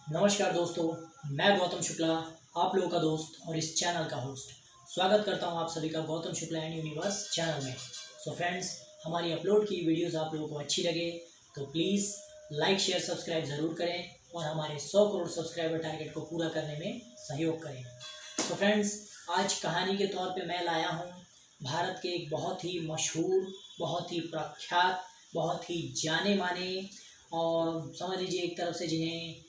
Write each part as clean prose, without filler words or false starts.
नमस्कार दोस्तों, मैं गौतम शुक्ला, आप लोगों का दोस्त और इस चैनल का होस्ट। स्वागत करता हूं आप सभी का Gautam Shukla and universe channel में। सो फ्रेंड्स, हमारी अपलोड की वीडियोस आप लोगों को अच्छी लगे तो प्लीज़ लाइक शेयर सब्सक्राइब ज़रूर करें और हमारे 100 करोड़ सब्सक्राइबर टारगेट को पूरा करने में सहयोग करें। तो फ्रेंड्स, आज कहानी के तौर पे मैं लाया हूँ भारत के एक बहुत ही मशहूर, बहुत ही प्रख्यात, बहुत ही जाने माने और समझ लीजिए एक तरफ से जिन्हें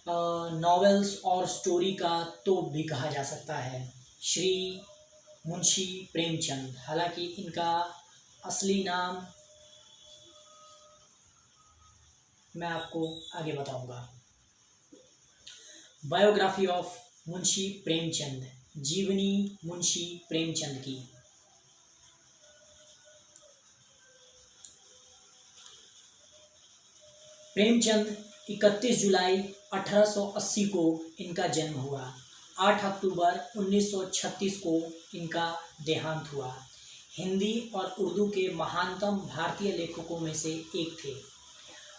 नॉवेल्स और स्टोरी का तोप भी कहा जा सकता है, श्री मुंशी प्रेमचंद। हालांकि इनका असली नाम मैं आपको आगे बताऊंगा। बायोग्राफी ऑफ मुंशी प्रेमचंद, जीवनी मुंशी प्रेमचंद की। प्रेमचंद 31 जुलाई 1880 को इनका जन्म हुआ। 8 अक्टूबर 1936 को इनका देहांत हुआ। हिंदी और उर्दू के महानतम भारतीय लेखकों में से एक थे।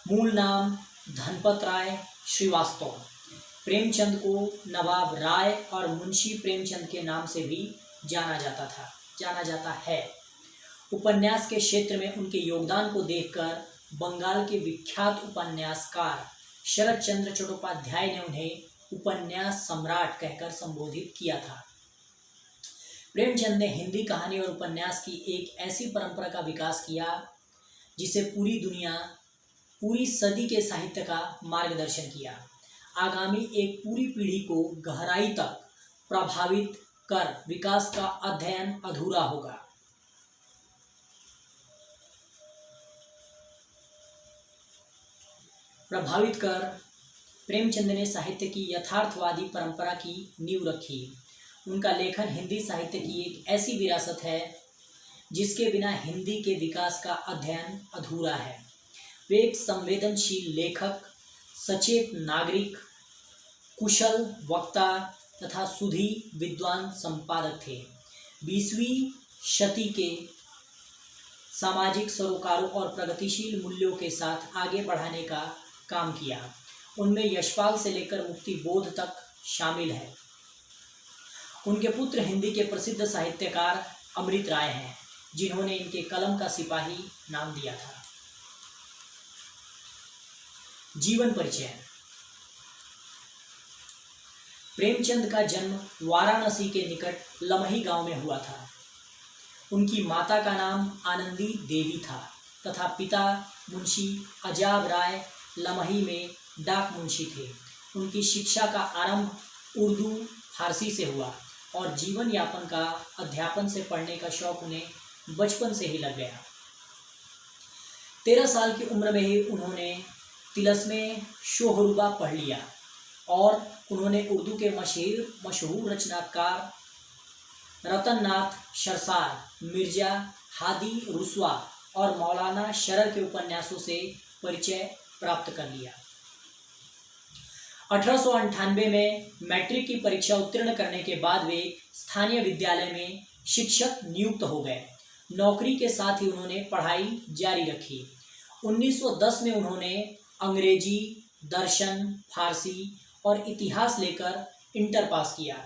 मूल नाम धनपत राय श्रीवास्तव। प्रेमचंद को नवाब राय और मुंशी प्रेमचंद के नाम से भी जाना जाता है। उपन्यास के क्षेत्र में उनके योगदान को देखकर बंगाल के विख्यात उपन्यासकार शरत चंद्र चट्टोपाध्याय ने उन्हें उपन्यास सम्राट कहकर संबोधित किया था। प्रेमचंद ने हिंदी कहानी और उपन्यास की एक ऐसी परंपरा का विकास किया जिसे पूरी दुनिया, पूरी सदी के साहित्य का मार्गदर्शन किया। आगामी एक पूरी पीढ़ी को गहराई तक प्रभावित कर विकास का अध्ययन अधूरा होगा। प्रभावित कर प्रेमचंद ने साहित्य की यथार्थवादी परंपरा की नींव रखी। उनका लेखन हिंदी साहित्य की एक ऐसी विरासत है जिसके बिना हिंदी के विकास का अध्ययन अधूरा है। वे एक संवेदनशील लेखक, सचेत नागरिक, कुशल वक्ता तथा सुधी विद्वान संपादक थे। 20वीं शती के सामाजिक सरोकारों और प्रगतिशील मूल्यों के साथ आगे बढ़ाने का काम किया। उनमें यशपाल से लेकर मुक्ति बोध तक शामिल है। उनके पुत्र हिंदी के प्रसिद्ध साहित्यकार अमृत राय हैं, जिन्होंने इनके कलम का सिपाही नाम दिया था। जीवन परिचय। प्रेमचंद का जन्म वाराणसी के निकट लमही गांव में हुआ था। उनकी माता का नाम आनंदी देवी था तथा पिता मुंशी अजाब राय लमही में डाक मुंशी थे। उनकी शिक्षा का आरंभ उर्दू फारसी से हुआ और जीवन यापन का अध्यापन से पढ़ने का शौक उन्हें बचपन से ही लग गया। 13 साल की उम्र में ही उन्होंने तिलस्मे शोहरुबा पढ़ लिया और उन्होंने उर्दू के मशहूर रचनाकार रतननाथ शरसार, मिर्जा हादी रुस्वा और मौलाना शरर के उपन्यासों से परिचय प्राप्त कर लिया। 1898 में मैट्रिक की परीक्षा उत्तीर्ण करने के बाद वे स्थानीय विद्यालय में शिक्षक नियुक्त हो गए। नौकरी के साथ ही उन्होंने पढ़ाई जारी रखी। 1910 में उन्होंने अंग्रेजी, दर्शन, फारसी और इतिहास लेकर इंटर पास किया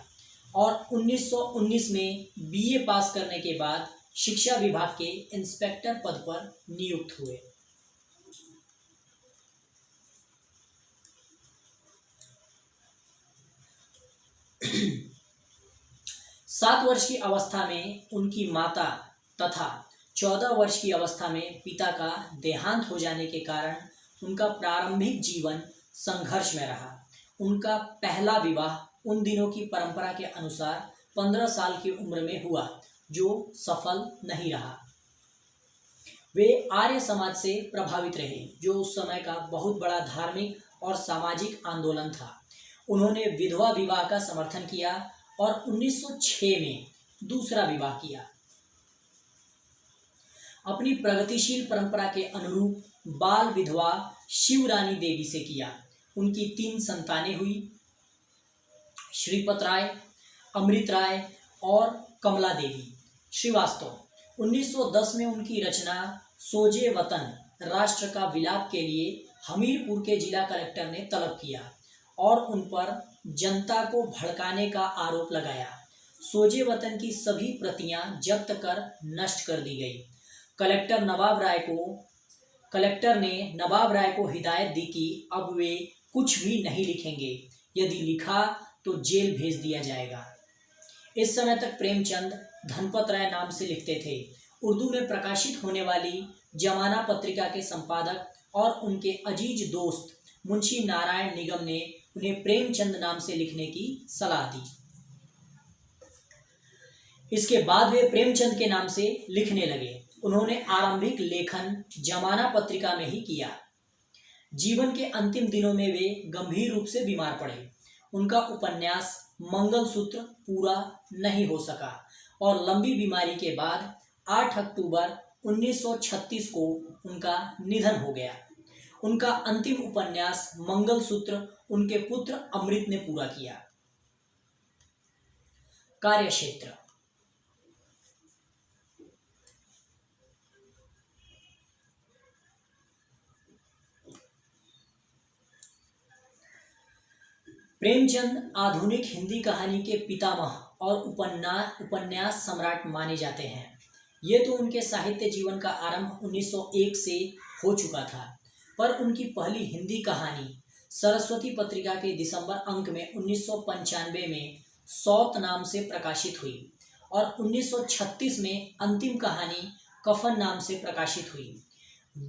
और 1919 में बीए पास करने के बाद शिक्षा विभाग के इंस्पेक्टर पद पर नियुक्त हुए। 7 वर्ष की अवस्था में उनकी माता तथा 14 वर्ष की अवस्था में पिता का देहांत हो जाने के कारण उनका प्रारंभिक जीवन संघर्ष में रहा। उनका पहला विवाह उन दिनों की परंपरा के अनुसार 15 साल की उम्र में हुआ, जो सफल नहीं रहा। वे आर्य समाज से प्रभावित रहे, जो उस समय का बहुत बड़ा धार्मिक और सामाजिक आंदोलन था। उन्होंने विधवा विवाह का समर्थन किया और 1906 में दूसरा विवाह किया। अपनी प्रगतिशील परंपरा के अनुरूप बाल विधवा शिवरानी देवी से किया। उनकी 3 संतानें हुई, श्रीपत राय, अमृत राय और कमला देवी श्रीवास्तव। 1910 में उनकी रचना सोजे वतन राष्ट्र का विलाप के लिए हमीरपुर के जिला कलेक्टर ने तलब किया। और उन पर जनता को भड़काने का आरोप लगाया। सोजे वतन की सभी प्रतियां जब्त कर नष्ट कर दी गई। कलेक्टर ने नवाब राय को हिदायत दी कि अब वे कुछ भी नहीं लिखेंगे, यदि लिखा तो जेल भेज दिया जाएगा। इस समय तक प्रेमचंद धनपत राय नाम से लिखते थे। उर्दू में प्रकाशित होने वाली जमाना पत्रिका के संपादक और उनके अजीज दोस्त मुंशी नारायण निगम ने उन्हें प्रेमचंद नाम से लिखने की सलाह दी। इसके बाद वे प्रेमचंद के नाम से लिखने लगे। उन्होंने आरंभिक लेखन जमाना पत्रिका में ही किया। जीवन के अंतिम दिनों में वे गंभीर रूप से बीमार पड़े। उनका उपन्यास मंगलसूत्र पूरा नहीं हो सका और लंबी बीमारी के बाद 8 अक्टूबर 1936 को उनका निधन हो गया। उनका अंतिम उपन्यास मंगलसूत्र उनके पुत्र अमृत ने पूरा किया। कार्यक्षेत्र। प्रेमचंद आधुनिक हिंदी कहानी के पितामह और उपन्यास सम्राट माने जाते हैं। ये तो उनके साहित्य जीवन का आरंभ 1901 से हो चुका था, पर उनकी पहली हिंदी कहानी सरस्वती पत्रिका के दिसंबर अंक में 1995 में सौत नाम से प्रकाशित हुई और 1936 में अंतिम कहानी कफन नाम से प्रकाशित हुई।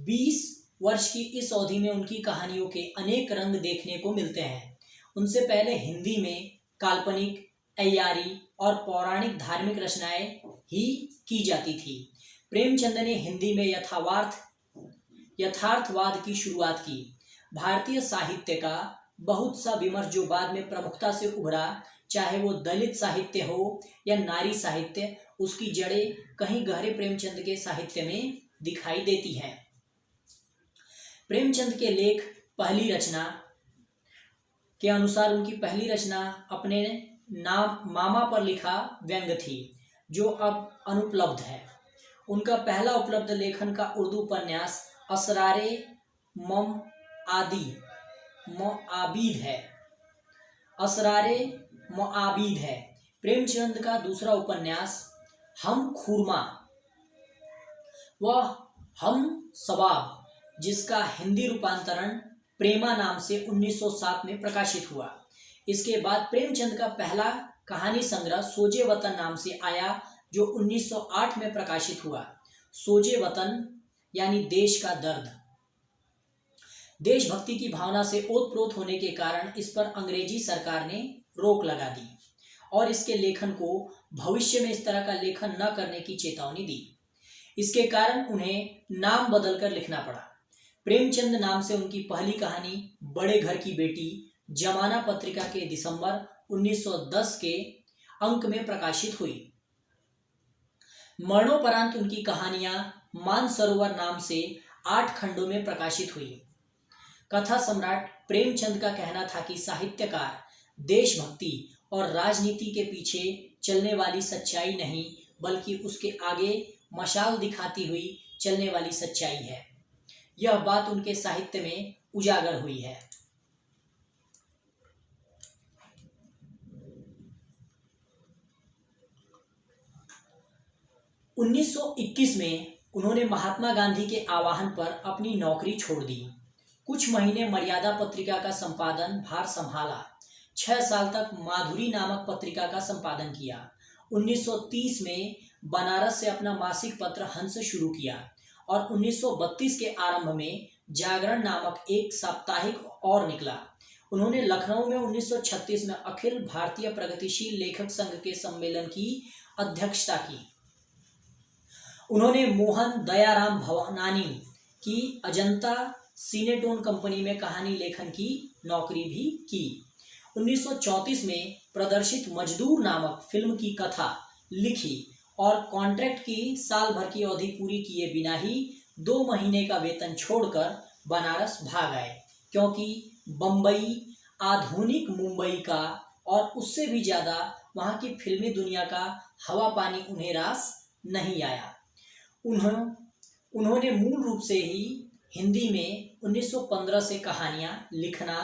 20 वर्ष की इस अवधि में उनकी कहानियों के अनेक रंग देखने को मिलते हैं। उनसे पहले हिंदी में काल्पनिक, अय्यारी और पौराणिक धार्मिक रचनाएं ही की जाती थी। प्रेमचंद ने हिंदी में यथार्थवाद की शुरुआत की। भारतीय साहित्य का बहुत सा विमर्श जो बाद में प्रमुखता से उभरा, चाहे वो दलित साहित्य हो या नारी साहित्य, उसकी जड़ें कहीं गहरे प्रेमचंद के साहित्य में दिखाई देती हैं। प्रेमचंद के लेख पहली रचना के अनुसार उनकी पहली रचना अपने नाम मामा पर लिखा व्यंग थी, जो अब अनुपलब्ध है। उनका पहला उपलब्ध लेखन का उर्दू उपन्यास असरारे मुआबिद है। प्रेमचंद का दूसरा उपन्यास हम खुरमा व हम सवाब, जिसका हिंदी रूपांतरण प्रेमा नाम से 1907 में प्रकाशित हुआ। इसके बाद प्रेमचंद का पहला कहानी संग्रह सोजे वतन नाम से आया, जो 1908 में प्रकाशित हुआ। सोजे वतन यानी देश का दर्द। देशभक्ति की भावना से ओतप्रोत होने के कारण इस पर अंग्रेजी सरकार ने रोक लगा दी और इसके लेखन को भविष्य में इस तरह का लेखन न करने की चेतावनी दी। इसके कारण उन्हें नाम बदलकर लिखना पड़ा। प्रेमचंद नाम से उनकी पहली कहानी बड़े घर की बेटी जमाना पत्रिका के दिसंबर 1910 के अंक में प्रकाशित हुई। मरणोपरांत उनकी कहानियां मानसरोवर नाम से 8 खंडों में प्रकाशित हुई। कथा सम्राट प्रेमचंद का कहना था कि साहित्यकार देशभक्ति और राजनीति के पीछे चलने वाली सच्चाई नहीं, बल्कि उसके आगे मशाल दिखाती हुई चलने वाली सच्चाई है। यह बात उनके साहित्य में उजागर हुई है। 1921 में उन्होंने महात्मा गांधी के आह्वान पर अपनी नौकरी छोड़ दी। कुछ महीने मर्यादा पत्रिका का संपादन भार संभाला। 6 साल तक माधुरी नामक पत्रिका का संपादन किया। 1930 में बनारस से अपना मासिक पत्र हंस शुरू किया और 1932 के आरंभ में जागरण नामक एक साप्ताहिक और निकला। उन्होंने लखनऊ में 1936 में अखिल भारतीय प्रगतिशील लेखक संघ के सम्मेलन की अध्यक्षता की। उन्होंने मोहन दयाराम भवनानी की अजंता सीनेटोन कंपनी में कहानी लेखन की नौकरी भी की। 1934 में प्रदर्शित मजदूर नामक फिल्म की कथा लिखी और कॉन्ट्रैक्ट की साल भर की अवधि पूरी किए बिना ही 2 महीने का वेतन छोड़कर बनारस भाग आए, क्योंकि बम्बई आधुनिक मुंबई का और उससे भी ज़्यादा वहाँ की फिल्मी दुनिया का हवा पानी उन्हें रास नहीं आया। उन्होंने मूल रूप से ही हिंदी में 1915 से कहानियाँ लिखना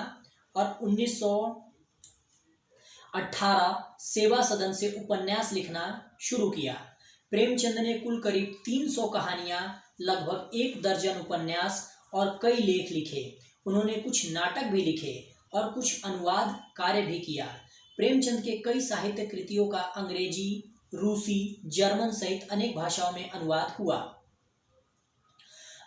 और 1918 सेवा सदन से उपन्यास लिखना शुरू किया। प्रेमचंद ने कुल करीब 300 कहानियां, लगभग 1 दर्जन उपन्यास और कई लेख लिखे। उन्होंने कुछ नाटक भी लिखे और कुछ अनुवाद कार्य भी किया। प्रेमचंद के कई साहित्य कृतियों का अंग्रेजी, रूसी, जर्मन सहित अनेक भाषाओं में अनुवाद हुआ।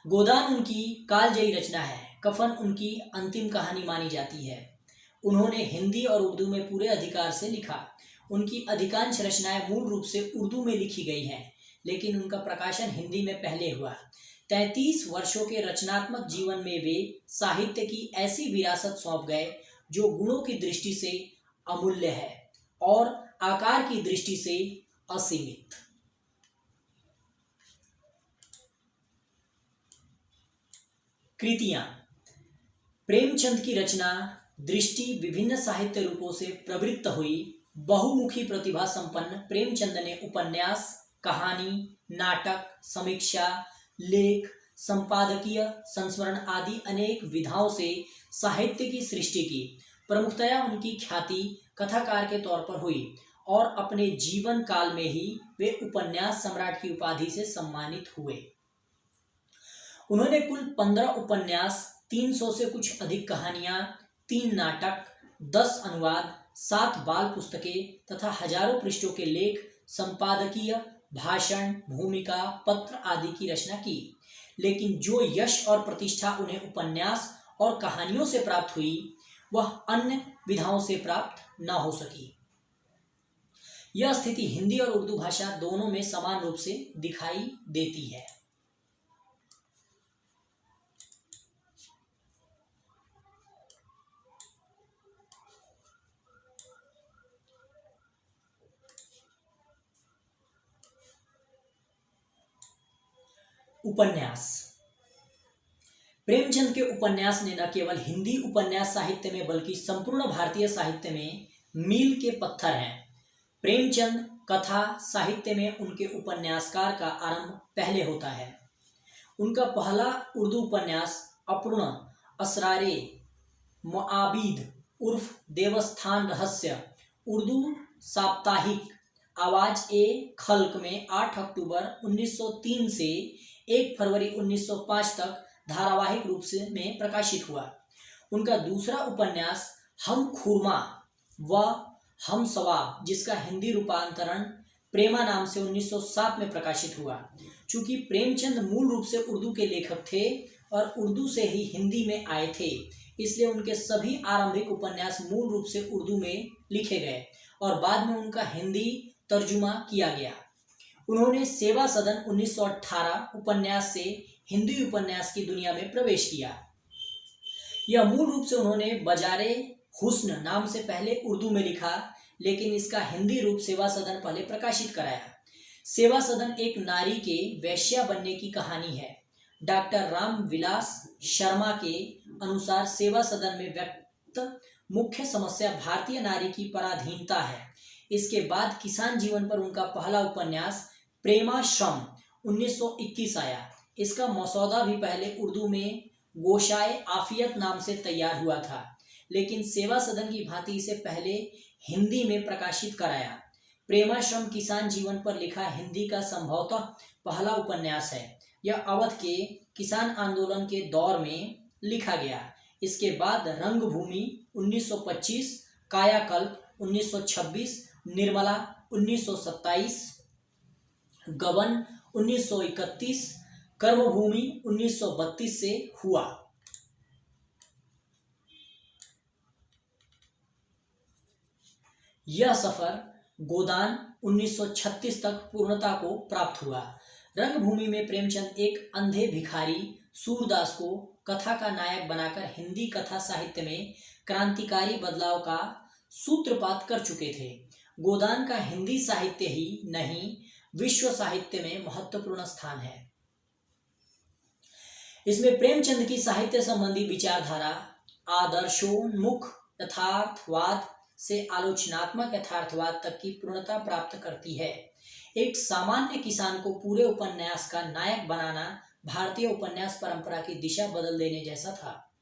गोदान उनकी कालजयी रचना है। कफन उनकी अंतिम कहानी मानी जाती है। उन्होंने हिंदी और उर्दू में पूरे अधिकार से लिखा। उनकी अधिकांश रचनाएं मूल रूप से उर्दू में लिखी गई हैं, लेकिन उनका प्रकाशन हिंदी में पहले हुआ। 33 वर्षों के रचनात्मक जीवन में वे साहित्य की ऐसी विरासत सौंप गए जो गुणों की दृष्टि से अमूल्य है और आकार की दृष्टि से असीमित। कृतियां। प्रेमचंद की रचना दृष्टि विभिन्न साहित्य रूपों से प्रवृत्त हुई। बहुमुखी प्रतिभा संपन्न प्रेमचंद ने उपन्यास, कहानी, नाटक, समीक्षा, लेख, संपादकीय, संस्मरण आदि अनेक विधाओं से साहित्य की सृष्टि की। प्रमुखतया उनकी ख्याति कथाकार के तौर पर हुई और अपने जीवन काल में ही वे उपन्यास सम्राट की उपाधि से सम्मानित हुए। उन्होंने कुल 15 उपन्यास, 300 से कुछ अधिक कहानियां, 3 नाटक, 10 अनुवाद, 7 बाल पुस्तकें तथा हजारों पृष्ठों के लेख, संपादकीय, भाषण, भूमिका, पत्र आदि की रचना की। लेकिन जो यश और प्रतिष्ठा उन्हें उपन्यास और कहानियों से प्राप्त हुई, वह अन्य विधाओं से प्राप्त न हो सकी। यह स्थिति हिंदी और उर्दू भाषा दोनों में समान रूप से दिखाई देती है। उपन्यास। प्रेमचंद के उपन्यास ने न केवल हिंदी उपन्यास साहित्य में बल्कि संपूर्ण भारतीय साहित्य में मील के पत्थर हैं। प्रेमचंद कथा साहित्य में उनके उपन्यासकार का आरंभ पहले होता है। उनका पहला उर्दू उपन्यास अपूर्ण असरारे मुआबिद उर्फ देवस्थान रहस्य उर्दू साप्ताहिक आवाज ए खल्क में 8 अक्टूबर 1903 से 1 फरवरी 1905 तक धारावाहिक रूप से में प्रकाशित हुआ। उनका दूसरा उपन्यास हम खुरमा व हम सवाब, जिसका हिंदी रूपांतरण प्रेमा नाम से 1907 में प्रकाशित हुआ। चूंकि प्रेमचंद मूल रूप से उर्दू के लेखक थे और उर्दू से ही हिंदी में आए थे, इसलिए उनके सभी आरंभिक उपन्यास मूल रूप से उर्दू में लिखे गए और बाद में उनका हिंदी तर्जुमा किया गया। उन्होंने सेवा सदन 1918 उपन्यास से हिंदी उपन्यास की दुनिया में प्रवेश किया। यह मूल रूप से उन्होंने बजारे हुस्न नाम से पहले उर्दू में लिखा, लेकिन इसका हिंदी रूप सेवा सदन पहले प्रकाशित कराया। सेवा सदन एक नारी के वैश्या बनने की कहानी है। डॉक्टर राम विलास शर्मा के अनुसार सेवा सदन में व्यक्त मुख्य समस्या भारतीय नारी की पराधीनता है। इसके बाद किसान जीवन पर उनका पहला उपन्यास प्रेमाश्रम 1921 आया। इसका मसौदा भी पहले उर्दू में गोशाए आफियत नाम से तैयार हुआ था, लेकिन सेवा सदन की भांति इसे पहले हिंदी में प्रकाशित कराया। प्रेमाश्रम किसान जीवन पर लिखा हिंदी का संभवतः पहला उपन्यास है। यह अवध के किसान आंदोलन के दौर में लिखा गया। इसके बाद रंगभूमि 1925, कायाकल्प 1926, निर्मला 1927, गबन 1931, कर्मभूमि 1932 से हुआ। यह सफर गोदान 1936 तक पूर्णता को प्राप्त हुआ। रंगभूमि में प्रेमचंद एक अंधे भिखारी सूरदास को कथा का नायक बनाकर हिंदी कथा साहित्य में क्रांतिकारी बदलाव का सूत्रपात कर चुके थे। गोदान का हिंदी साहित्य ही नहीं, विश्व साहित्य में महत्वपूर्ण स्थान है। इसमें प्रेमचंद की साहित्य संबंधी विचारधारा आदर्शोन्मुख यथार्थवाद से आलोचनात्मक यथार्थवाद तक की पूर्णता प्राप्त करती है। एक सामान्य किसान को पूरे उपन्यास का नायक बनाना भारतीय उपन्यास परंपरा की दिशा बदल देने जैसा था।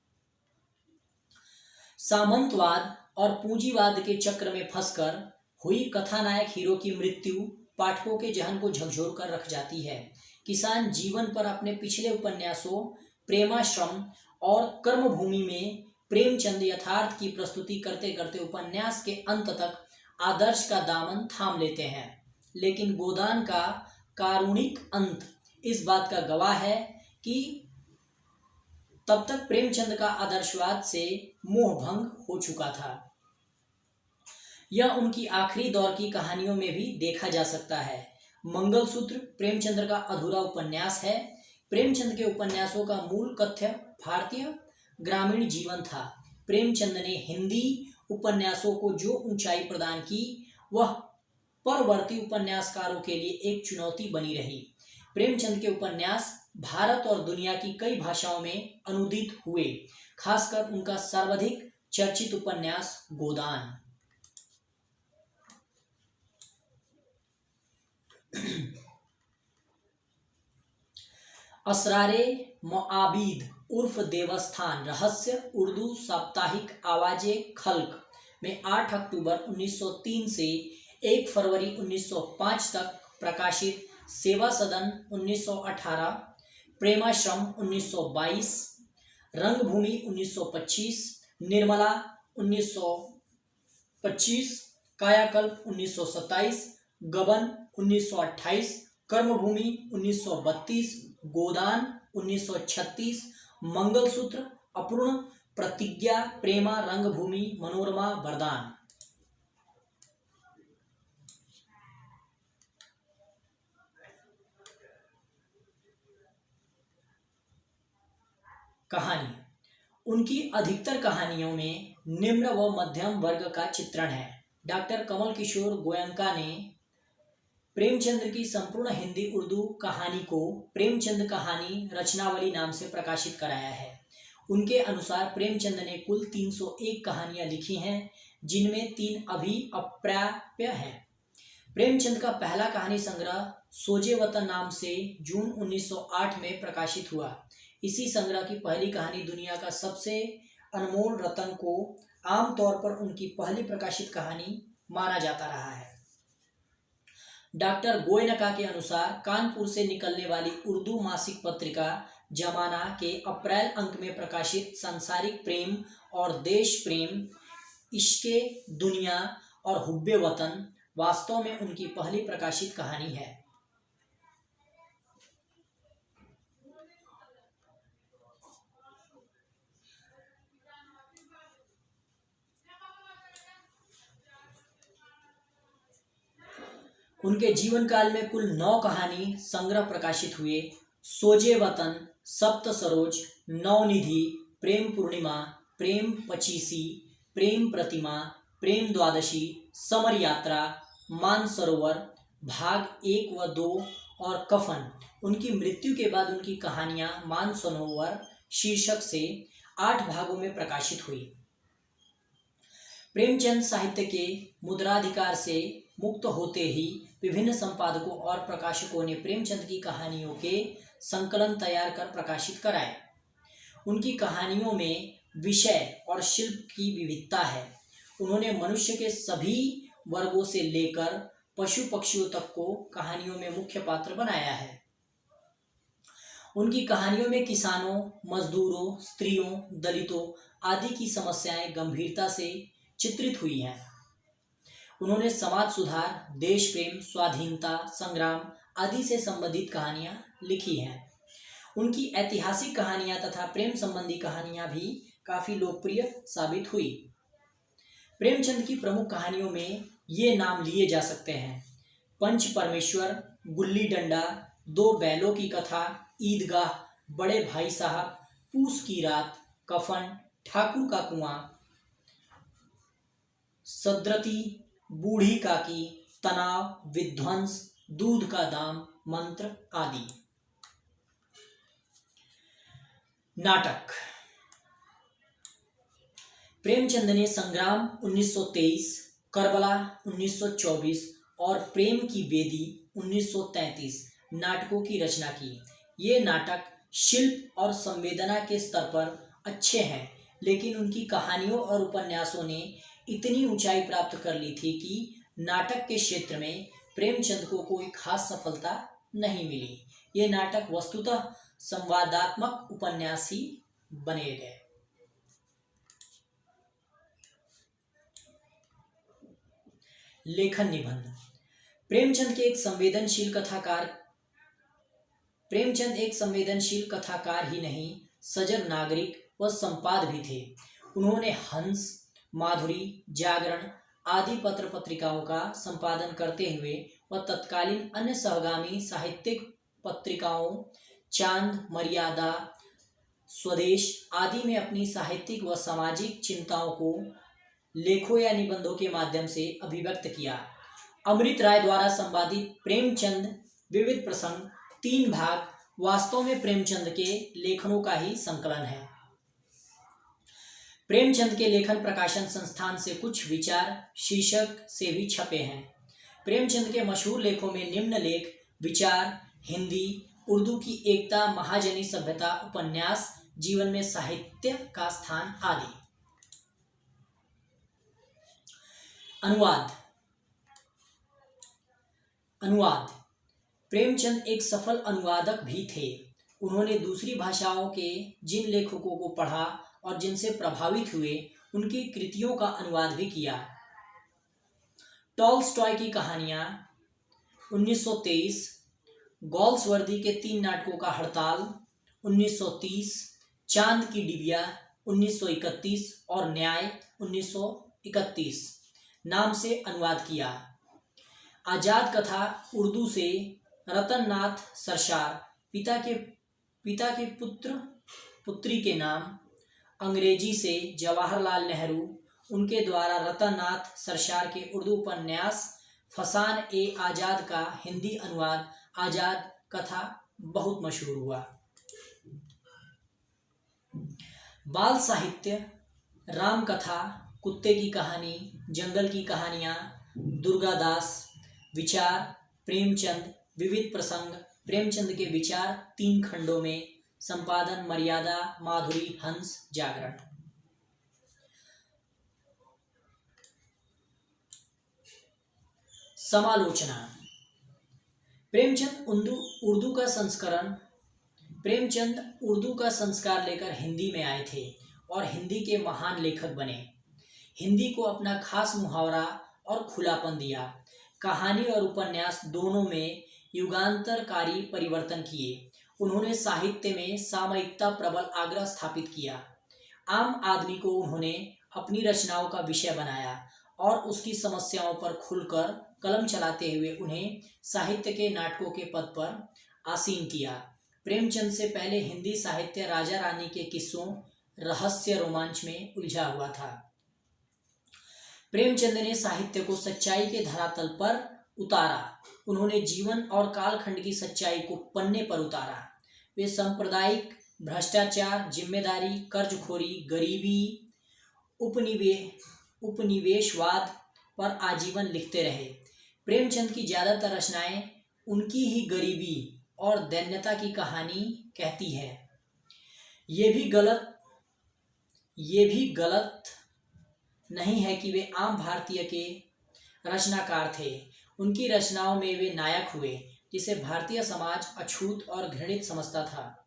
सामंतवाद और पूंजीवाद के चक्र में फंसकर हुई कथानायक हीरो की मृत्यु पाठकों के जहन को झकझोर कर रख जाती है। किसान जीवन पर अपने पिछले उपन्यासों प्रेमाश्रम और कर्मभूमि में प्रेमचंद यथार्थ की प्रस्तुति करते करते उपन्यास के अंत तक आदर्श का दामन थाम लेते हैं। लेकिन गोदान का कारुणिक अंत इस बात का गवाह है कि तब तक प्रेमचंद का आदर्शवाद से मोह भंग हो चुका था। यह उनकी आखिरी दौर की कहानियों में भी देखा जा सकता है। मंगलसूत्र प्रेमचंद का अधूरा उपन्यास है। प्रेमचंद के उपन्यासों का मूल कथ्य भारतीय ग्रामीण जीवन था। प्रेमचंद ने हिंदी उपन्यासों को जो ऊंचाई प्रदान की वह परवर्ती उपन्यासकारों के लिए एक चुनौती बनी रही। प्रेमचंद के उपन्यास भारत और दुनिया की कई भाषाओं में अनुदित हुए, खासकर उनका सर्वाधिक चर्चित उपन्यास गोदान। असरारे मुआबिद उर्फ देवस्थान रहस्य उर्दू साप्ताहिक आवाज़े खल्क में 8 अक्टूबर 1903 से 1 फरवरी 1905 तक प्रकाशित, सेवा सदन 1918, प्रेमाश्रम 1922, रंगभूमि 1925, निर्मला 1925, कायाकल्प 1927, गबन 1928, कर्मभूमि 1932, गोदान 1936, मंगलसूत्र, अपूर्ण प्रतिज्ञा, प्रेमा, रंगभूमि, मनोरमा, वरदान। कहानी। उनकी अधिकतर कहानियों में निम्न व मध्यम वर्ग का चित्रण है। डॉक्टर कमल किशोर गोयनका ने प्रेमचंद की संपूर्ण हिंदी उर्दू कहानी को प्रेमचंद कहानी रचनावली नाम से प्रकाशित कराया है। उनके अनुसार प्रेमचंद ने कुल 301 कहानियां लिखी हैं, जिनमें 3 अभी अप्राप्य हैं। प्रेमचंद का पहला कहानी संग्रह सोजे वतन नाम से जून 1908 में प्रकाशित हुआ। इसी संग्रह की पहली कहानी दुनिया का सबसे अनमोल रत्न को आमतौर पर उनकी पहली प्रकाशित कहानी माना जाता रहा है। डॉक्टर गोयनका के अनुसार कानपुर से निकलने वाली उर्दू मासिक पत्रिका जमाना के अप्रैल अंक में प्रकाशित सांसारिक प्रेम और देश प्रेम, इश्के दुनिया और हुब्बे वतन वास्तव में उनकी पहली प्रकाशित कहानी है। उनके जीवन काल में कुल 9 कहानी संग्रह प्रकाशित हुए। सोजे वतन, सप्त सरोज, नवनिधि, प्रेम पूर्णिमा, प्रेम पचीसी, प्रेम प्रतिमा, प्रेम द्वादशी, समर यात्रा, मानसरोवर, भाग 1 व 2 और कफन। उनकी मृत्यु के बाद उनकी कहानियां मानसरोवर शीर्षक से 8 भागों में प्रकाशित हुई। प्रेमचंद साहित्य के मुद्राधिकार से मुक्त होते ही विभिन्न संपादकों और प्रकाशकों ने प्रेमचंद की कहानियों के संकलन तैयार कर प्रकाशित कराए। उनकी कहानियों में विषय और शिल्प की विविधता है। उन्होंने मनुष्य के सभी वर्गों से लेकर पशु पक्षियों तक को कहानियों में मुख्य पात्र बनाया है। उनकी कहानियों में किसानों, मजदूरों, स्त्रियों, दलितों आदि की समस्याएं गंभीरता से चित्रित हुई हैं। उन्होंने समाज सुधार, देश प्रेम, स्वाधीनता संग्राम आदि से संबंधित कहानियां लिखी हैं। उनकी ऐतिहासिक कहानियां तथा प्रेम संबंधी कहानियां भी काफ़ी लोकप्रिय साबित हुई। प्रेमचंद की प्रमुख कहानियों में ये नाम लिए जा सकते हैं: पंच परमेश्वर, गुल्ली डंडा, 2 बैलों की कथा, ईदगाह, बड़े भाई साहब, पूस की रात, कफन, ठाकुर का कुआं, सद्रती, बूढ़ी काकी, तनाव, विध्वंस, दूध का दाम, मंत्र आदि। नाटक। प्रेमचंद ने संग्राम 1923, करबला 1924 और प्रेम की वेदी 1933 नाटकों की रचना की। ये नाटक शिल्प और संवेदना के स्तर पर अच्छे हैं, लेकिन उनकी कहानियों और उपन्यासों ने इतनी ऊंचाई प्राप्त कर ली थी कि नाटक के क्षेत्र में प्रेमचंद को कोई खास सफलता नहीं मिली। ये नाटक वस्तुतः संवादात्मक उपन्यास ही बने गए। लेखन निबंध। प्रेमचंद एक संवेदनशील कथाकार ही नहीं, सजग नागरिक व संपाद भी थे। उन्होंने हंस, माधुरी, जागरण आदि पत्र पत्रिकाओं का संपादन करते हुए व तत्कालीन अन्य सहगामी साहित्यिक पत्रिकाओं चांद, मर्यादा, स्वदेश आदि में अपनी साहित्यिक व सामाजिक चिंताओं को लेखों या निबंधों के माध्यम से अभिव्यक्त किया। अमृत राय द्वारा संपादित प्रेमचंद विविध प्रसंग 3 भाग वास्तव में प्रेमचंद के लेखनों का ही संकलन है। प्रेमचंद के लेखन प्रकाशन संस्थान से कुछ विचार शीर्षक से भी छपे हैं। प्रेमचंद के मशहूर लेखों में निम्न लेख विचार, हिंदी उर्दू की एकता, महाजनी सभ्यता, उपन्यास, जीवन में साहित्य का स्थान आदि। अनुवाद। प्रेमचंद एक सफल अनुवादक भी थे। उन्होंने दूसरी भाषाओं के जिन लेखकों को पढ़ा और जिनसे प्रभावित हुए, उनकी कृतियों का अनुवाद भी किया। टॉल्स्टॉय की कहानियां 1923, गॉल्सवर्दी के 3 नाटकों का हड़ताल 1930, चांद की डिबिया 1931 और न्याय 1931 नाम से अनुवाद किया। आजाद कथा उर्दू से रतन नाथ सरशार, पिता के पुत्री के नाम, अंग्रेजी से जवाहरलाल नेहरू, उनके द्वारा रतन नाथ सरशार के उर्दू उपन्यास फसान ए आजाद का हिंदी अनुवाद आजाद कथा बहुत मशहूर हुआ। बाल साहित्य, राम कथा, कुत्ते की कहानी, जंगल की कहानियाँ, दुर्गादास, विचार, प्रेमचंद विविध प्रसंग, प्रेमचंद के विचार 3 खंडों में, संपादन मर्यादा, माधुरी, हंस, जागरण। समालोचना। प्रेमचंद उर्दू का संस्कार लेकर हिंदी में आए थे और हिंदी के महान लेखक बने। हिंदी को अपना खास मुहावरा और खुलापन दिया। कहानी और उपन्यास दोनों में युगांतरकारी परिवर्तन किए। उन्होंने साहित्य में सामयिकता प्रबल आग्रह स्थापित किया। आम आदमी को उन्होंने अपनी रचनाओं का विषय बनाया और उसकी समस्याओं पर खुलकर कलम चलाते हुए उन्हें साहित्य के नाटकों के पद पर आसीन किया। प्रेमचंद से पहले हिंदी साहित्य राजा रानी के किस्सों, रहस्य, रोमांच में उलझा हुआ था। प्रेमचंद ने साहित्य को सच्चाई के धरातल पर उतारा। उन्होंने जीवन और कालखंड की सच्चाई को पन्ने पर उतारा। वे सांप्रदायिक भ्रष्टाचार, जिम्मेदारी, कर्जखोरी, गरीबी, उपनिवेशवाद पर आजीवन लिखते रहे। प्रेमचंद की ज्यादातर रचनाएं उनकी ही गरीबी और दैन्यता की कहानी कहती है। ये भी गलत नहीं है कि वे आम भारतीय के रचनाकार थे। उनकी रचनाओं में वे नायक हुए जिसे भारतीय समाज अछूत और घृणित समझता था।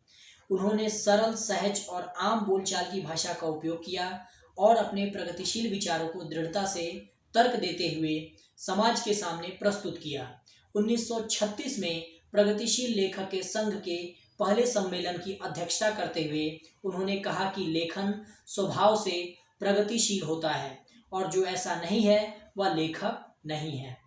उन्होंने सरल, सहज और आम बोलचाल की भाषा का उपयोग किया और अपने प्रगतिशील विचारों को दृढ़ता से तर्क देते हुए समाज के सामने प्रस्तुत किया। 1936 में प्रगतिशील लेखक के संघ के पहले सम्मेलन की अध्यक्षता करते हुए उन्होंने कहा कि लेखन स्वभाव से प्रगतिशील होता है और जो ऐसा नहीं है वह लेखक नहीं है।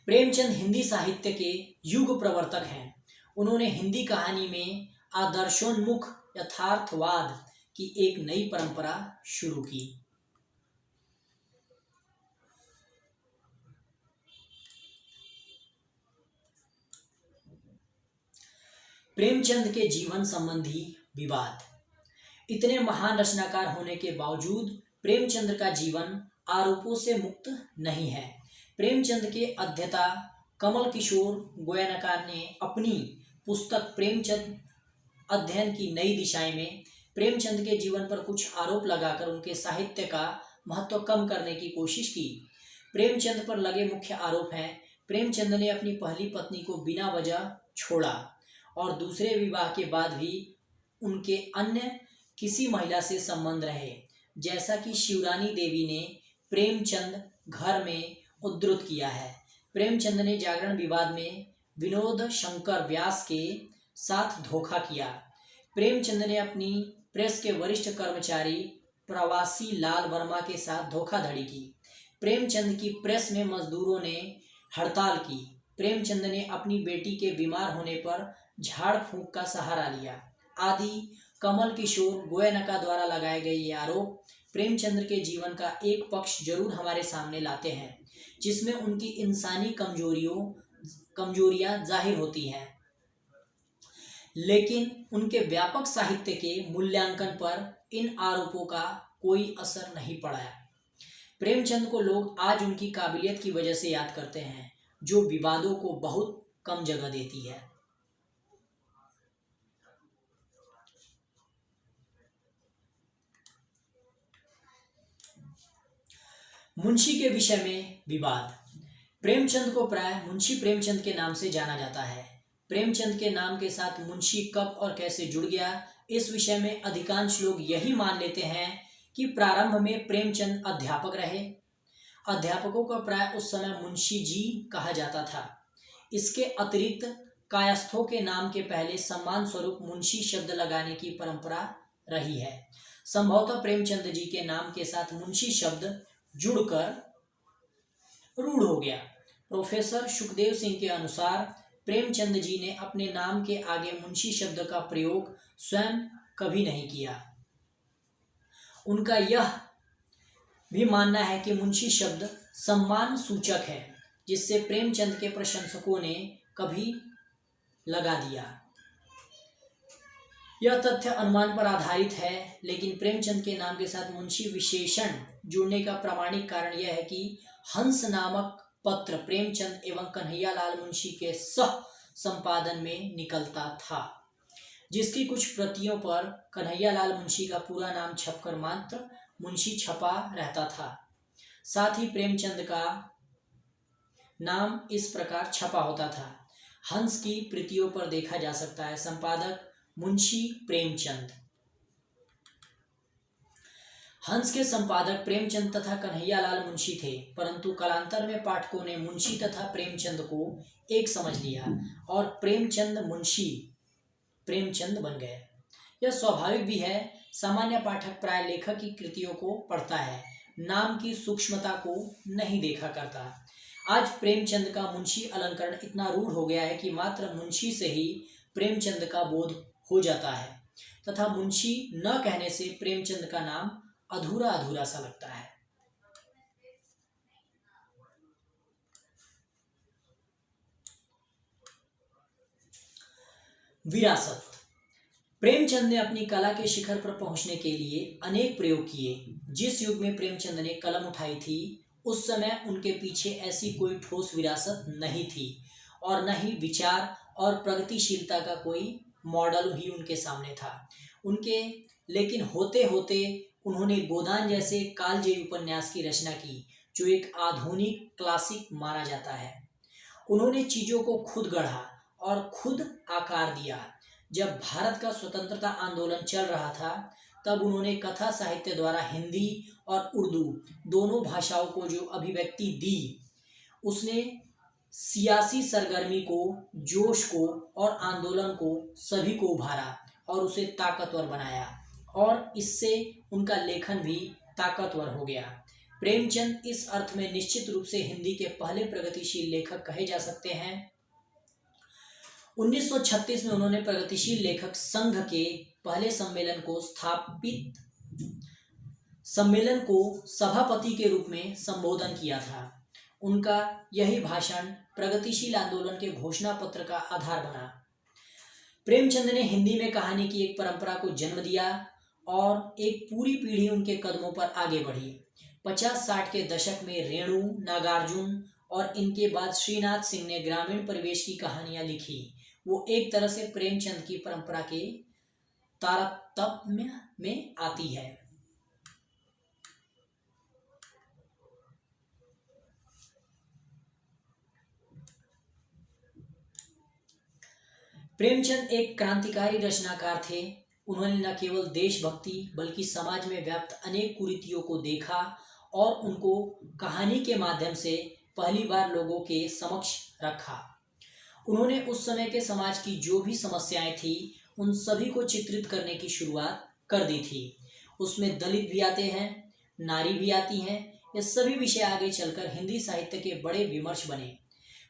प्रेमचंद हिंदी साहित्य के युग प्रवर्तक हैं। उन्होंने हिंदी कहानी में आदर्शोन्मुख यथार्थवाद की एक नई परंपरा शुरू की। प्रेमचंद के जीवन संबंधी विवाद। इतने महान रचनाकार होने के बावजूद प्रेमचंद का जीवन आरोपों से मुक्त नहीं है। प्रेमचंद के अध्येता कमल किशोर गोयनका ने अपनी पुस्तक प्रेमचंद अध्ययन की नई दिशाएं में प्रेमचंद के जीवन पर कुछ आरोप लगाकर उनके साहित्य का महत्व कम करने की कोशिश की। प्रेमचंद पर लगे मुख्य आरोप हैं, प्रेमचंद ने अपनी पहली पत्नी को बिना वजह छोड़ा और दूसरे विवाह के बाद भी उनके अन्य किसी महिला से संबंध रहे, जैसा कि शिवरानी देवी ने प्रेमचंद घर में उद्धृत किया है। प्रेमचंद ने जागरण विवाद में विनोद शंकर व्यास के साथ धोखा किया। प्रेमचंद ने अपनी प्रेस के वरिष्ठ कर्मचारी प्रवासी लाल वर्मा के साथ धोखाधड़ी की। प्रेमचंद की प्रेस में मजदूरों ने हड़ताल की। प्रेमचंद ने अपनी बेटी के बीमार होने पर झाड़ फूंक का सहारा लिया आदि कमल किशोर गोयनका द्वारा लगाए गए ये आरोप प्रेमचंद के जीवन का एक पक्ष जरूर हमारे सामने लाते हैं, जिसमें उनकी इंसानी कमजोरियां जाहिर होती हैं, लेकिन उनके व्यापक साहित्य के मूल्यांकन पर इन आरोपों का कोई असर नहीं पड़ा है। प्रेमचंद को लोग आज उनकी काबिलियत की वजह से याद करते हैं, जो विवादों को बहुत कम जगह देती है। मुंशी के विषय में विवाद। प्रेमचंद को प्राय मुंशी प्रेमचंद के नाम से जाना जाता है। प्रेमचंद के नाम के साथ मुंशी कब और कैसे जुड़ गया, इस विषय में अधिकांश लोग यही मान लेते हैं कि प्रारंभ में प्रेमचंद अध्यापक रहे। अध्यापकों को प्राय उस समय मुंशी जी कहा जाता था। इसके अतिरिक्त कायस्थों के नाम के पहले सम्मान स्वरूप मुंशी शब्द लगाने की परंपरा रही है। संभवतः प्रेमचंद जी के नाम के साथ मुंशी शब्द जुड़कर रूढ़ हो गया। प्रोफेसर सुखदेव सिंह के अनुसार प्रेमचंद जी ने अपने नाम के आगे मुंशी शब्द का प्रयोग स्वयं कभी नहीं किया। उनका यह भी मानना है कि मुंशी शब्द सम्मान सूचक है, जिससे प्रेमचंद के प्रशंसकों ने कभी लगा दिया। यह तथ्य अनुमान पर आधारित है, लेकिन प्रेमचंद के नाम के साथ मुंशी विशेषण जुड़ने का प्रामाणिक कारण यह है कि हंस नामक पत्र प्रेमचंद एवं कन्हैयालाल मुंशी के सह संपादन में निकलता था, जिसकी कुछ प्रतियों पर कन्हैयालाल मुंशी का पूरा नाम छपकर मात्र मुंशी छपा रहता था। साथ ही प्रेमचंद का नाम इस प्रकार छपा होता था। हंस की प्रतियों पर देखा जा सकता है, संपादक मुंशी प्रेमचंद। हंस के संपादक प्रेमचंद तथा कन्हैयालाल मुंशी थे, परंतु कालांतर में पाठकों ने मुंशी तथा प्रेमचंद को एक समझ लिया और प्रेमचंद मुंशी प्रेमचंद बन गए। यह स्वाभाविक भी है। सामान्य पाठक प्राय लेखक की कृतियों को पढ़ता है, नाम की सूक्ष्मता को नहीं देखा करता। आज प्रेमचंद का मुंशी अलंकरण इतना रूढ़ हो गया है कि मात्र मुंशी से ही प्रेमचंद का बोध हो जाता है तथा मुंशी न कहने से प्रेमचंद का नाम अधूरा अधूरा सा लगता है। विरासत। प्रेमचंद ने अपनी कला के शिखर पर पहुंचने के लिए अनेक प्रयोग किए। जिस युग में प्रेमचंद ने कलम उठाई थी, उस समय उनके पीछे ऐसी कोई ठोस विरासत नहीं थी और न ही विचार और प्रगतिशीलता का कोई मॉडल ही उनके सामने था। लेकिन होते होते उन्होंने गोदान जैसे कालजयी उपन्यास की रचना की, जो एक आधुनिक क्लासिक माना जाता है। उन्होंने चीजों को खुद गढ़ा और खुद आकार दिया। जब भारत का स्वतंत्रता आंदोलन चल रहा था, तब उन्होंने कथा साहित्य द्वारा हिंदी और उर्दू दोनों भाषाओं को जो अभिव्यक्ति दी, उसने सियासी सरगर्मी को, जोश को और आंदोलन को सभी को उभारा और उसे ताकतवर बनाया, और इससे उनका लेखन भी ताकतवर हो गया। प्रेमचंद इस अर्थ में निश्चित रूप से हिंदी के पहले प्रगतिशील लेखक कहे जा सकते हैं। 1936 में उन्होंने प्रगतिशील लेखक संघ के पहले सम्मेलन को सभापति के रूप में संबोधन किया था। उनका यही भाषण प्रगतिशील आंदोलन के घोषणा पत्र का आधार बना। प्रेमचंद ने हिंदी में कहानी की एक परंपरा को जन्म दिया और एक पूरी पीढ़ी उनके कदमों पर आगे बढ़ी। 50-60 के दशक में रेणु, नागार्जुन और इनके बाद श्रीनाथ सिंह ने ग्रामीण परिवेश की कहानियां लिखी। वो एक तरह से प्रेमचंद की परंपरा के में आती है। प्रेमचंद एक क्रांतिकारी रचनाकार थे। उन्होंने न केवल देशभक्ति बल्कि समाज में व्याप्त अनेक कुरीतियों को देखा और उनको कहानी के माध्यम से पहली बार लोगों के समक्ष रखा। उन्होंने उस समय के समाज की जो भी समस्याएं थी उन सभी को चित्रित करने की शुरुआत कर दी थी। उसमें दलित भी आते हैं, नारी भी आती हैं। ये सभी विषय आगे चलकर हिंदी साहित्य के बड़े विमर्श बने।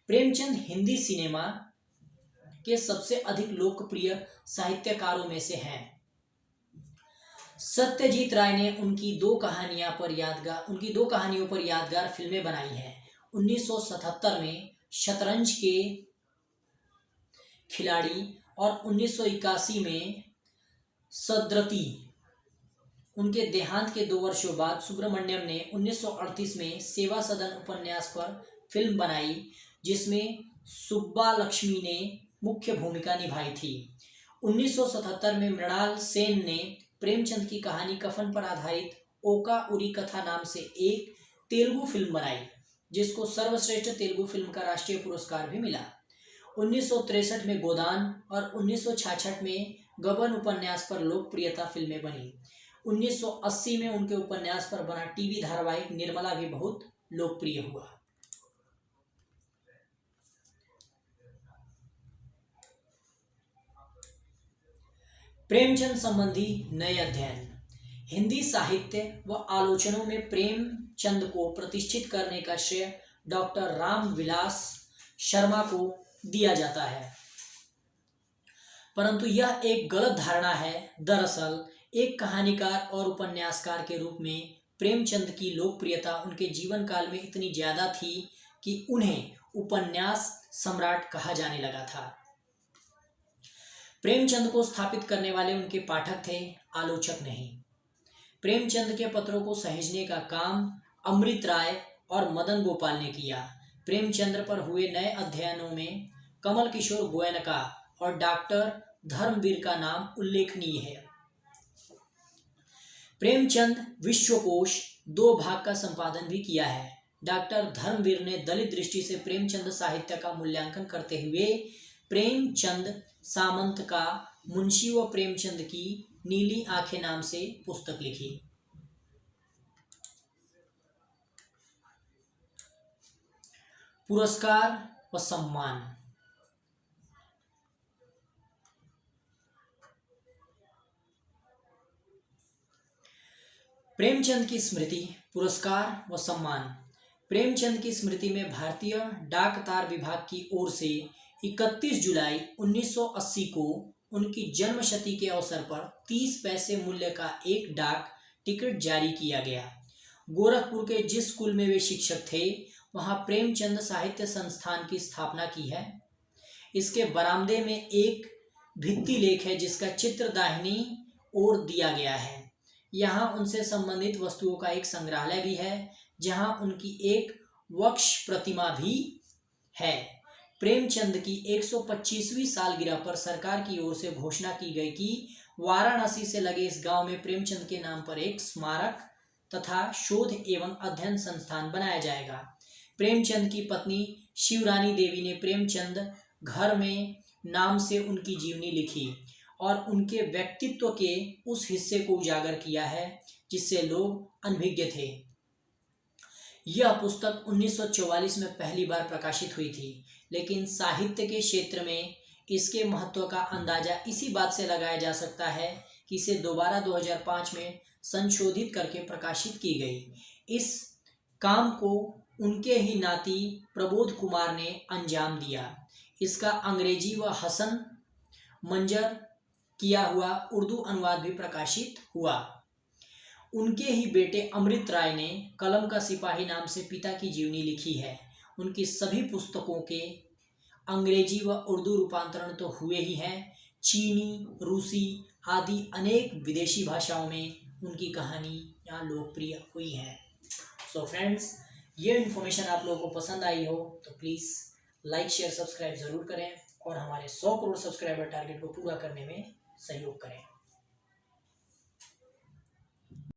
प्रेमचंद हिंदी सिनेमा के सबसे अधिक लोकप्रिय साहित्यकारों में से हैं। सत्यजीत राय ने उनकी दो कहानियों पर यादगार फिल्में बनाई हैं। 1977 में शतरंज के खिलाड़ी और 1981 में सद्रती। उनके देहांत के 2 वर्षों बाद सुब्रमण्यम ने 1938 में सेवा सदन उपन्यास पर फिल्म बनाई, जिसमें सुब्बा लक्ष्मी ने मुख्य भूमिका निभाई थी। 1977 में मृणाल सेन ने प्रेमचंद की कहानी कफन पर आधारित ओका उरी कथा नाम से एक तेलुगु फिल्म बनाई, जिसको सर्वश्रेष्ठ तेलुगु फिल्म का राष्ट्रीय पुरस्कार भी मिला। 1963 में गोदान और 1966 में गबन उपन्यास पर लोकप्रियता फिल्में बनी। 1980 में उनके उपन्यास पर बना टीवी धारावाहिक निर्मला भी बहुत लोकप्रिय हुआ। प्रेमचंद संबंधी नए अध्ययन। हिंदी साहित्य व आलोचनों में प्रेमचंद को प्रतिष्ठित करने का श्रेय डॉक्टर रामविलास शर्मा को दिया जाता है, परंतु यह एक गलत धारणा है। दरअसल एक कहानीकार और उपन्यासकार के रूप में प्रेमचंद की लोकप्रियता उनके जीवन काल में इतनी ज्यादा थी कि उन्हें उपन्यास सम्राट कहा जाने लगा था। प्रेमचंद को स्थापित करने वाले उनके पाठक थे, आलोचक नहीं। प्रेमचंद के पत्रों को सहेजने का काम अमृत राय और मदन गोपाल ने किया। प्रेमचंद पर हुए नए अध्ययनों में कमल किशोर गोयनका और डॉक्टर धर्मवीर का नाम उल्लेखनीय है। प्रेमचंद विश्वकोश 2 भाग का संपादन भी किया है। डॉक्टर धर्मवीर ने दलित दृष्टि से प्रेमचंद साहित्य का मूल्यांकन करते हुए प्रेमचंद सामंत का मुंशी व प्रेमचंद की नीली आंखें नाम से पुस्तक लिखी। पुरस्कार व सम्मान। प्रेमचंद की स्मृति, पुरस्कार व सम्मान। प्रेमचंद की स्मृति में भारतीय डाक तार विभाग की ओर से 31 जुलाई 1980 को उनकी जन्मशती के अवसर पर 30 पैसे मूल्य का एक डाक टिकट जारी किया गया। गोरखपुर के जिस स्कूल में वे शिक्षक थे, वहां प्रेमचंद साहित्य संस्थान की स्थापना की है। इसके बरामदे में एक भित्ति लेख है जिसका चित्र दाहिनी ओर दिया गया है। यहाँ उनसे संबंधित वस्तुओं का एक संग्रहालय भी है, जहाँ उनकी एक वक्ष प्रतिमा भी है। प्रेमचंद की 125वीं सालगिरह पर सरकार की ओर से घोषणा की गई कि वाराणसी से लगे इस गांव में प्रेमचंद के नाम पर एक स्मारक तथा शोध एवं अध्ययन संस्थान बनाया जाएगा। प्रेमचंद की पत्नी शिवरानी देवी ने प्रेमचंद घर में नाम से उनकी जीवनी लिखी और उनके व्यक्तित्व के उस हिस्से को उजागर किया है जिससे लोग अनभिज्ञ थे। यह पुस्तक 1944 में पहली बार प्रकाशित हुई थी, लेकिन साहित्य के क्षेत्र में इसके महत्व का अंदाजा इसी बात से लगाया जा सकता है कि इसे दोबारा 2005 में संशोधित करके प्रकाशित की गई। इस काम को उनके ही नाती प्रबोध कुमार ने अंजाम दिया। इसका अंग्रेजी व हसन मंजर किया हुआ उर्दू अनुवाद भी प्रकाशित हुआ। उनके ही बेटे अमृत राय ने कलम का सिपाही नाम से पिता की जीवनी लिखी है। उनकी सभी पुस्तकों के अंग्रेजी व उर्दू रूपांतरण तो हुए ही हैं, चीनी, रूसी आदि अनेक विदेशी भाषाओं में उनकी कहानी यहाँ लोकप्रिय हुई है। सो फ्रेंड्स, ये इन्फॉर्मेशन आप लोगों को पसंद आई हो तो प्लीज़ लाइक शेयर सब्सक्राइब ज़रूर करें और हमारे 100 करोड़ सब्सक्राइबर टारगेट को पूरा करने में सहयोग करें।